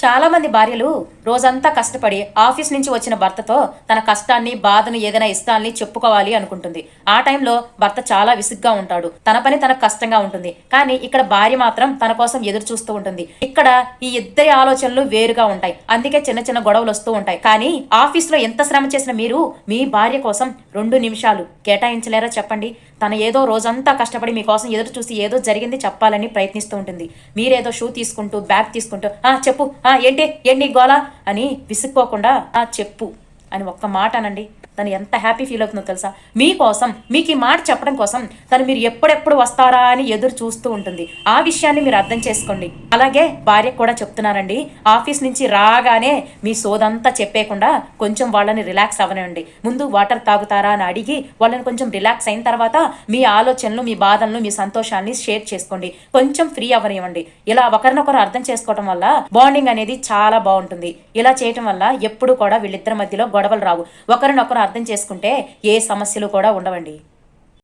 చాలా మంది భార్యలు రోజంతా కష్టపడి ఆఫీస్ నుంచి వచ్చిన భర్తతో తన కష్టాన్ని బాధను ఏదైనా ఇష్టాన్ని చెప్పుకోవాలి అనుకుంటుంది. ఆ టైంలో భర్త చాలా విసుగ్గా ఉంటాడు. తన పని తనకు కష్టంగా ఉంటుంది. కానీ ఇక్కడ భార్య మాత్రం తన కోసం ఎదురు చూస్తూ ఉంటుంది. ఇక్కడ ఈ ఇద్దరి ఆలోచనలు వేరుగా ఉంటాయి. అందుకే చిన్న చిన్న గొడవలు వస్తూ ఉంటాయి. కానీ ఆఫీస్ లో ఎంత శ్రమ చేసిన మీరు మీ భార్య కోసం 2 నిమిషాలు కేటాయించలేరా చెప్పండి? తన ఏదో రోజంతా కష్టపడి మీకోసం ఎదురు చూసి ఏదో జరిగింది చెప్పాలని ప్రయత్నిస్తూ ఉంటుంది. మీరేదో షూ తీసుకుంటూ బ్యాగ్ తీసుకుంటూ చెప్పు ఏంటి గోలా అని విసుక్కోకుండా చెప్పు అని ఒక్క మాట అనండి. తను ఎంత హ్యాపీ ఫీల్ అవుతుందో తెలుసా? మీకోసం మీకు ఈ మాట చెప్పడం కోసం తను మీరు ఎప్పుడెప్పుడు వస్తారా అని ఎదురు చూస్తూ ఉంటుంది. ఆ విషయాన్ని మీరు అర్థం చేసుకోండి. అలాగే భార్యకు కూడా చెప్తున్నారండి, ఆఫీస్ నుంచి రాగానే మీ సోదంతా చెప్పేయకుండా కొంచెం వాళ్ళని రిలాక్స్ అవ్వనివ్వండి. ముందు వాటర్ తాగుతారా అని అడిగి వాళ్ళని కొంచెం రిలాక్స్ అయిన తర్వాత మీ ఆలోచనలు, మీ బాధలను, మీ సంతోషాన్ని షేర్ చేసుకోండి. కొంచెం ఫ్రీ అవ్వనివ్వండి. ఇలా ఒకరినొకరు అర్థం చేసుకోవడం వల్ల బాండింగ్ అనేది చాలా బాగుంటుంది. ఇలా చేయటం వల్ల ఎప్పుడు కూడా వీళ్ళిద్దరి మధ్యలో గొడవలు రావు. ఒకరినొకరు అర్థం చేసుకుంటే ఏ సమస్యలు కూడా ఉండవండి.